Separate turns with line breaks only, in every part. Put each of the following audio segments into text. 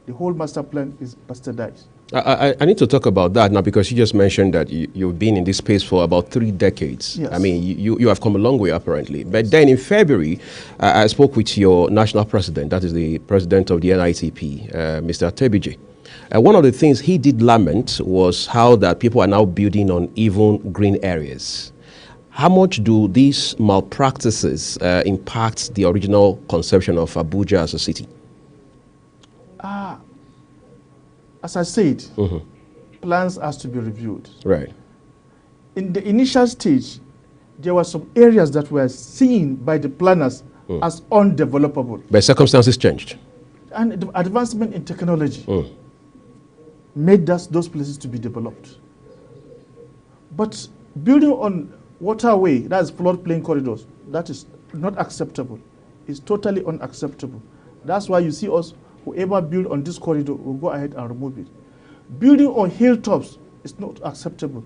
The whole master plan is bastardized.
I need to talk about that now because you just mentioned that you've been in this space for about 3 decades.
Yes.
I mean, you have come a long way apparently. But then in February, I spoke with your national president, that is the president of the NITP, Mr. Tebije. One of the things he did lament was how that people are now building on even green areas. How much do these malpractices impact the original conception of Abuja as a city?
As I said, plans has to be reviewed.
Right.
In the initial stage, there were some areas that were seen by the planners as undevelopable.
But circumstances changed.
And the advancement in technology made those places to be developed. But building on waterway, that's floodplain corridors, that is not acceptable. It's totally unacceptable. That's why you see us, whoever build on this corridor will go ahead and remove it. Building on hilltops is not acceptable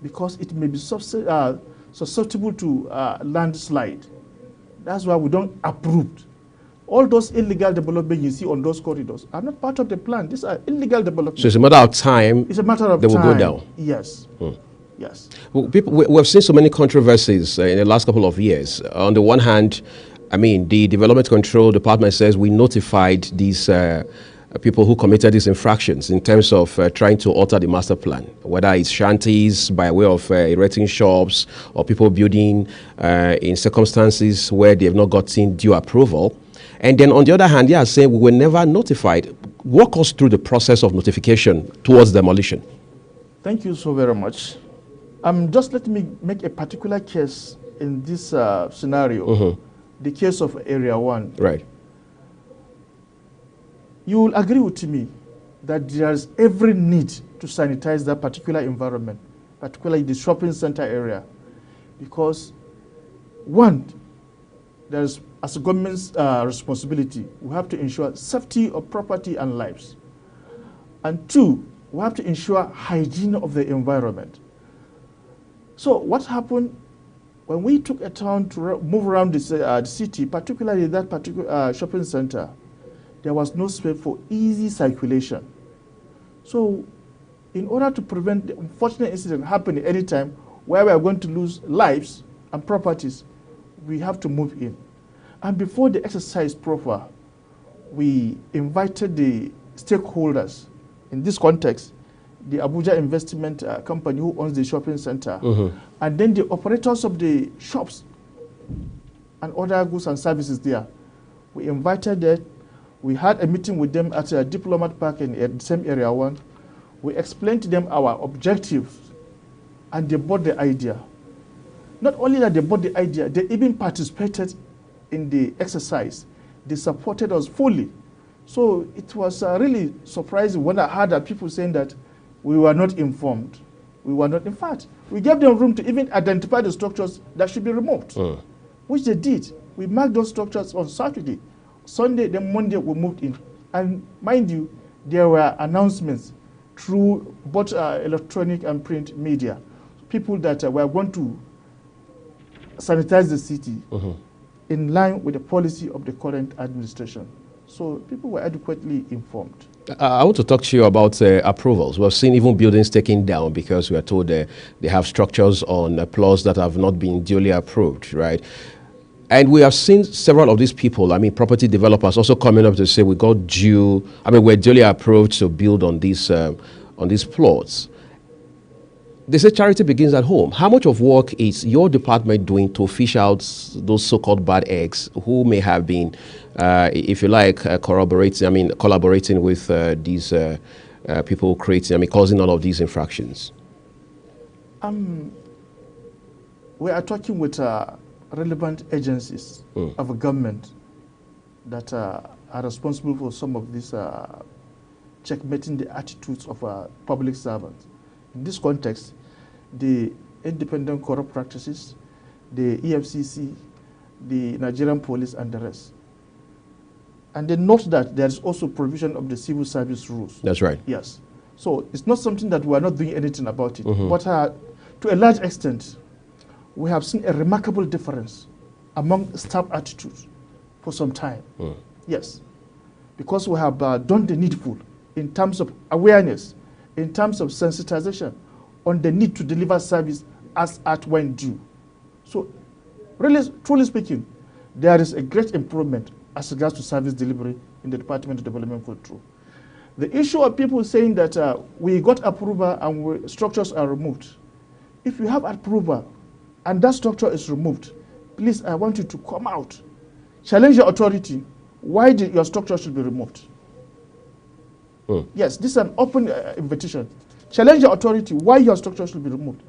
because it may be susceptible to landslide. That's why we don't approve. All those illegal development you see on those corridors are not part of the plan. These are illegal developments.
So it's a matter of time.
It's a matter of
they
time.
They will go down.
Yes. Yes.
Well, we've seen so many controversies in the last couple of years. On the one hand, I mean, the Development Control Department says we notified these people who committed these infractions in terms of trying to alter the master plan, whether it's shanties by way of erecting shops or people building in circumstances where they have not gotten due approval. And then on the other hand, they are saying we were never notified. Walk us through the process of notification towards demolition.
Thank you so very much. Just let me make a particular case in this scenario, the case of Area 1.
Right.
You will agree with me that there is every need to sanitize that particular environment, particularly the shopping center area, because one, there's as a government's responsibility, we have to ensure safety of property and lives. And two, we have to ensure hygiene of the environment. So what happened when we took a turn to move around the city, particularly that particular shopping center, there was no space for easy circulation. So in order to prevent the unfortunate incident happening anytime where we are going to lose lives and properties, we have to move in. And before the exercise proper, we invited the stakeholders. In this context, the Abuja investment company who owns the shopping center, and then the operators of the shops and other goods and services there. We invited them. We had a meeting with them at a Diplomat Park in the same Area 1. We explained to them our objectives, and they bought the idea. Not only that they bought the idea, they even participated in the exercise. They supported us fully. So it was really surprising when I heard that people saying that we were not informed. We were not, in fact, we gave them room to even identify the structures that should be removed, which they did. We marked those structures on Saturday. Sunday, then Monday, we moved in. And mind you, there were announcements through both electronic and print media. People that were going to sanitize the city in line with the policy of the current administration. So people were adequately informed.
I want to talk to you about approvals. We've seen even buildings taken down because we are told they have structures on plots that have not been duly approved, right? And we have seen several of these people, I mean, property developers also coming up to say we got due, I mean, we're duly approved to build on these plots. They say charity begins at home. How much of work is your department doing to fish out those so-called bad eggs who may have been, if you like, collaborating with these people causing all of these infractions?
We are talking with relevant agencies of government that are responsible for some of these checkmating the attitudes of public servants. In this context, the Independent Corrupt Practices, the EFCC, the Nigerian police, and the rest. And they note that there is also provision of the civil service rules.
That's right.
Yes. So it's not something that we are not doing anything about it. But to a large extent, we have seen a remarkable difference among staff attitudes for some time. Yes. because we have done the needful in terms of awareness, in terms of sensitization on the need to deliver service as at when due. So, really, truly speaking, there is a great improvement as regards to service delivery in the Department of Development Control. The issue of people saying that we got approval and structures are removed. If you have approval and that structure is removed, please, I want you to come out, challenge your authority why your structure should be removed. Yes, this is an open invitation. Challenge your authority why your structure should be removed.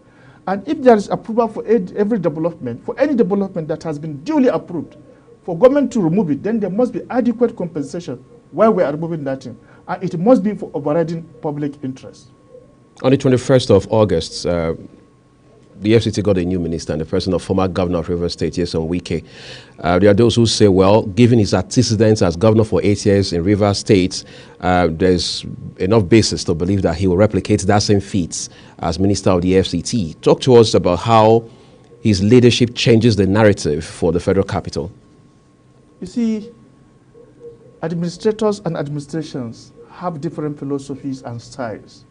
And if there is approval for every development, for any development that has been duly approved, for government to remove it, then there must be adequate compensation while we are removing that thing. And it must be for overriding public interest.
On the 21st of August, the FCT got a new minister, and the person of former governor of Rivers State, Yeson Wike. There are those who say, well, given his antecedents as governor for 8 years in Rivers State, there's enough basis to believe that he will replicate that same feat as minister of the FCT. Talk to us about how his leadership changes the narrative for the federal capital.
You see, administrators and administrations have different philosophies and styles.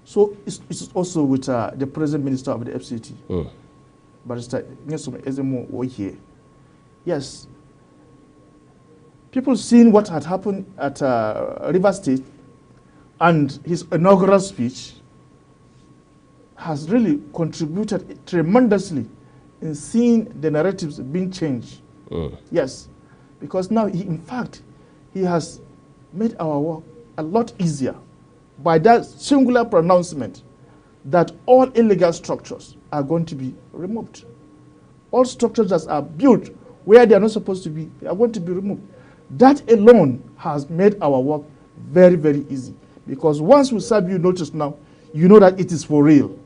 So it's also with the present minister of the FCT, Barrister Nyesom Ezemo Oye. Yes, people seeing what had happened at Rivers State and his inaugural speech has really contributed tremendously in seeing the narratives being changed. Yes, because now, in fact, he has made our work a lot easier by that singular pronouncement that all illegal structures are going to be removed. All structures that are built where they are not supposed to be are going to be removed. That alone has made our work very, very easy. Because once we serve you notice now, you know that it is for real.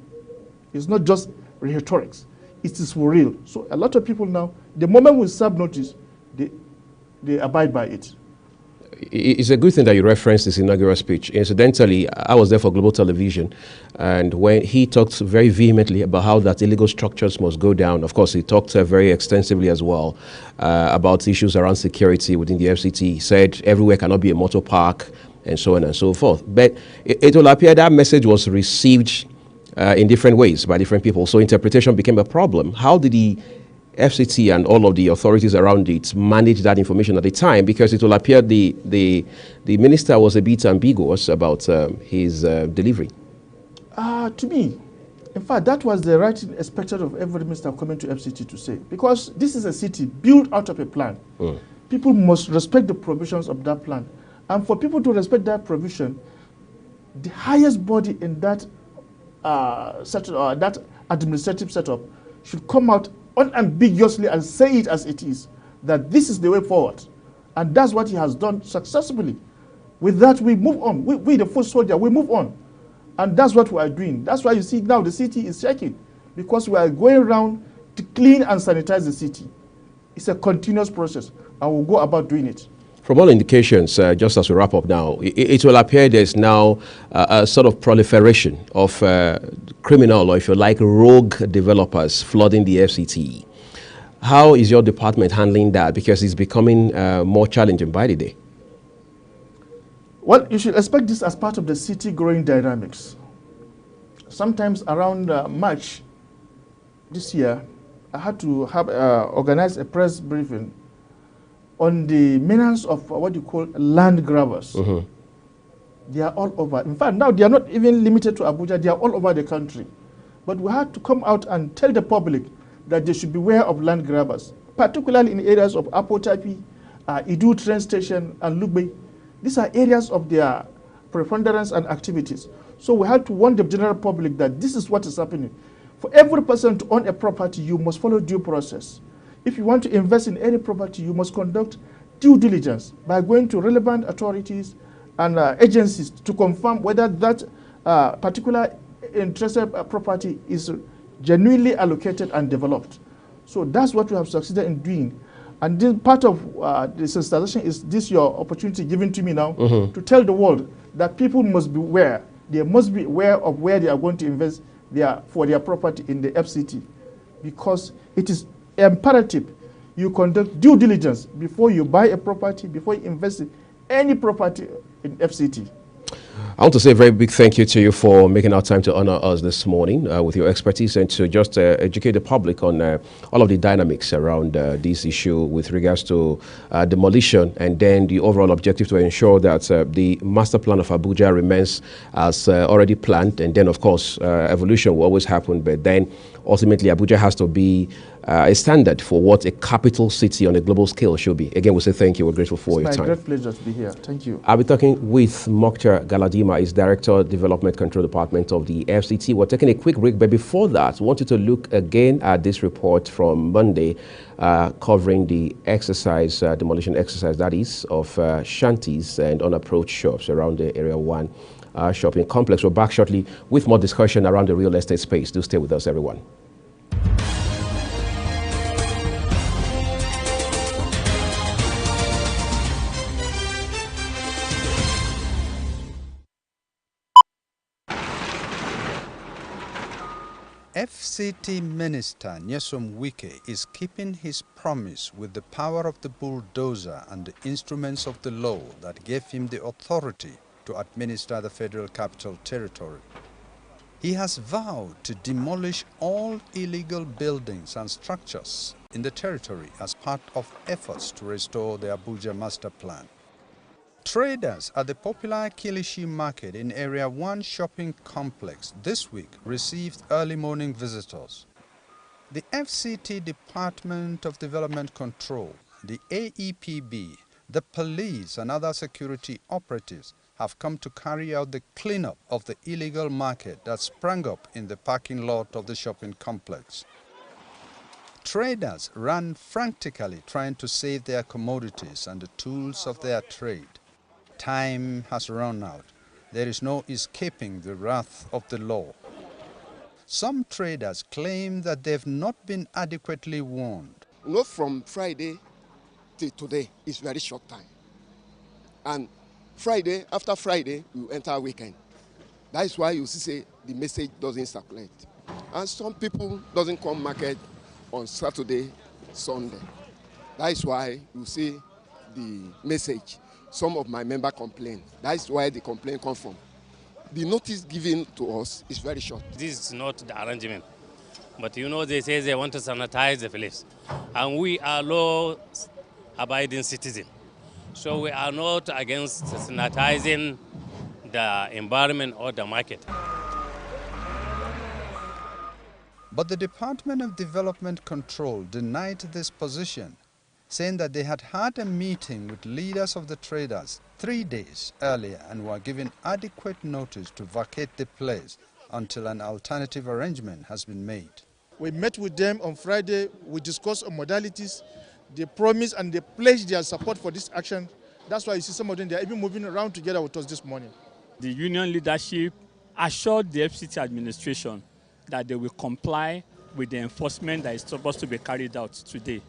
It's not just rhetorics. It is for real. So a lot of people now, the moment we serve notice, they abide by it.
It's a good thing that you referenced this inaugural speech. Incidentally, I was there for Global Television, and when he talked very vehemently about how that illegal structures must go down, of course, he talked very extensively as well about issues around security within the FCT. He said everywhere cannot be a motor park, and so on and so forth. But it will appear that message was received in different ways by different people, so interpretation became a problem. How did the FCT and all of the authorities around it manage that information at the time? Because it will appear the minister was a bit ambiguous about his delivery.
To me, in fact, that was the right thing expected of every minister coming to FCT to say. Because this is a city built out of a plan. People must respect the provisions of that plan. And for people to respect that provision, the highest body in that that administrative setup should come out unambiguously and say it as it is, that this is the way forward. And that's what he has done successfully. With that, we move on. We the foot soldier, we move on. And that's what we are doing. That's why you see now the city is shaking, because we are going around to clean and sanitize the city. It's a continuous process, and we'll go about doing it.
From all indications, just as we wrap up now, it will appear there's now a sort of proliferation of criminal, or if you like, rogue developers flooding the FCT. How is your department handling that? Because it's becoming more challenging by the day.
Well, you should expect this as part of the city growing dynamics. Sometimes around March this year, I had to have organize a press briefing on the menace of what you call land grabbers. They are all over. In fact, now they are not even limited to Abuja, they are all over the country. But we had to come out and tell the public that they should beware of land grabbers, particularly in areas of Apotapi, Idu train station, and Lugbe. These are areas of their preponderance and activities. So we had to warn the general public that this is what is happening. For every person to own a property, you must follow due process. If you want to invest in any property, you must conduct due diligence by going to relevant authorities and agencies to confirm whether that particular interested property is genuinely allocated and developed. So that's what we have succeeded in doing. And this part of the sensitization is this your opportunity given to me now to tell the world that people must be aware. They must be aware of where they are going to invest for their property in the FCT, because it is imperative you conduct due diligence before you buy a property, before you invest in any property in FCT.
I want to say a very big thank you to you for making our time to honor us this morning with your expertise and to just educate the public on all of the dynamics around this issue with regards to demolition and then the overall objective to ensure that the master plan of Abuja remains as already planned. And then, of course, evolution will always happen, but then ultimately Abuja has to be a standard for what a capital city on a global scale should be. Again, we say thank you. We're grateful for your time.
It's my great pleasure to be here. Thank you.
I'll be talking with Mokhtar Galadima, is Director Development Control Department of the FCT. We're taking a quick break, but before that, I want you to look again at this report from Monday covering the exercise, demolition exercise, that is, of shanties and unapproached shops around the Area 1 shopping complex. We're back shortly with more discussion around the real estate space. Do stay with us, everyone.
FCT Minister Nyesom Wike is keeping his promise with the power of the bulldozer and the instruments of the law that gave him the authority to administer the Federal Capital Territory. He has vowed to demolish all illegal buildings and structures in the territory as part of efforts to restore the Abuja Master Plan. Traders at the popular Kilishi market in Area 1 shopping complex this week received early morning visitors. The FCT Department of Development Control, the AEPB, the police and other security operatives have come to carry out the cleanup of the illegal market that sprang up in the parking lot of the shopping complex. Traders ran frantically trying to save their commodities and the tools of their trade. Time has run out. There is no escaping the wrath of the law. Some traders claim that they've not been adequately warned.
Not from Friday till today is very short time. And Friday, after Friday, we enter weekend. That is why you see the message doesn't circulate. And some people doesn't come market on Saturday, Sunday. That is why you see the message. Some of my members complain. That is where the complaint comes from. The notice given to us is very short.
This is not the arrangement. But you know, they say they want to sanitize the place. And we are law-abiding citizens. So we are not against sanitizing the environment or the market.
But the Department of Development Control denied this position, saying that they had had a meeting with leaders of the traders 3 days earlier and were given adequate notice to vacate the place until an alternative arrangement has been made.
We met with them on Friday. We discussed on modalities. They promised and they pledged their support for this action. That's why you see some of them, they are even moving around together with us this morning.
The union leadership assured the FCT administration that they will comply with the enforcement that is supposed to be carried out today.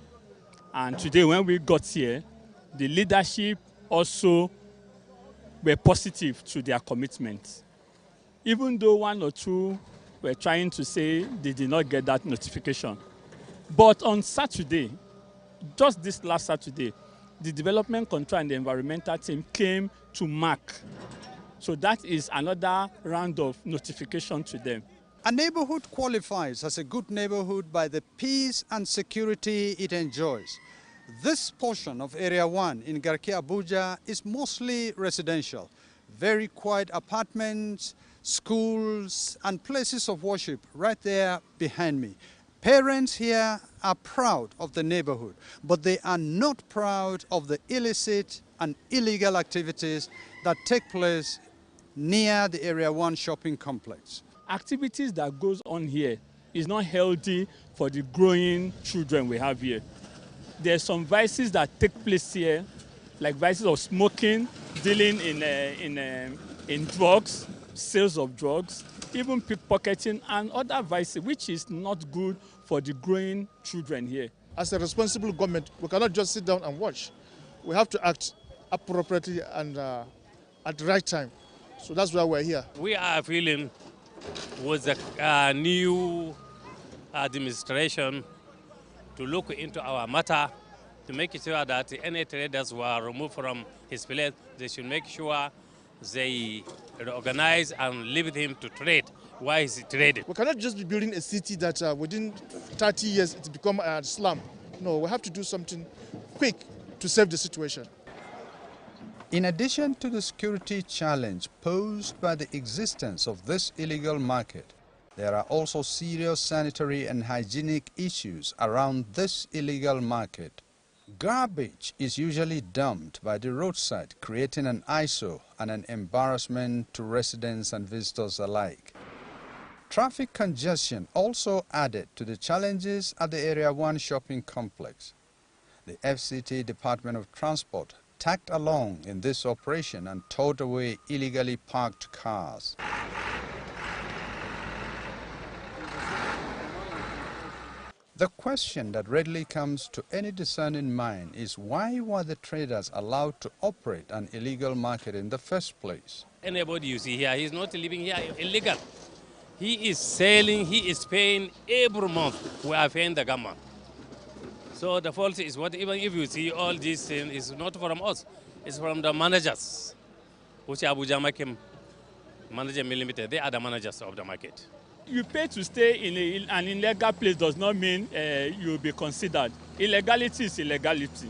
And today when we got here, the leadership also were positive to their commitment. Even though one or two were trying to say they did not get that notification. But on Saturday, just this last Saturday, the development control and the environmental team came to mark. So that is another round of notification to them.
A neighborhood qualifies as a good neighborhood by the peace and security it enjoys. This portion of Area 1 in Garki, Abuja is mostly residential. Very quiet apartments, schools, and places of worship right there behind me. Parents here are proud of the neighborhood, but they are not proud of the illicit and illegal activities that take place near the Area 1 shopping complex.
Activities that goes on here is not healthy for the growing children we have here. There are some vices that take place here, like vices of smoking, dealing in drugs, sales of drugs, even pickpocketing and other vices, which is not good for the growing children here.
As a responsible government, we cannot just sit down and watch. We have to act appropriately and at the right time. So that's why we're here.
We are feeling with the new administration to look into our matter to make sure that any traders who are removed from his place, they should make sure they organize and leave him to trade. Why is he trading?
We cannot just be building a city that within 30 years it become a slum. No, we have to do something quick to save the situation.
In addition to the security challenge posed by the existence of this illegal market, there are also serious sanitary and hygienic issues around this illegal market. Garbage is usually dumped by the roadside, creating an eyesore and an embarrassment to residents and visitors alike. Traffic congestion also added to the challenges at the Area 1 shopping complex. The FCT Department of Transport tagged along in this operation and towed away illegally parked cars. The question that readily comes to any discerning mind is, why were the traders allowed to operate an illegal market in the first place?
Anybody you see here, he's not living here illegal. He is selling, he is paying every month. We are paying the government. So the fault is what, even if you see all these things, it's not from us. It's from the managers. Which Abuja Makim Manager Limited, they are the managers of the market.
You pay to stay in an illegal place does not mean you'll be considered. Illegality is illegality.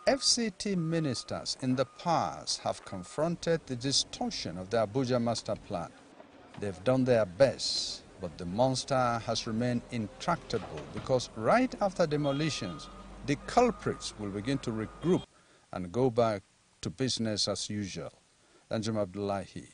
FCT ministers in the past have confronted the distortion of the Abuja Masterplan. They've done their best, but the monster has remained intractable because right after demolitions, the culprits will begin to regroup and go back to business as usual. Danjuma Abdullahi,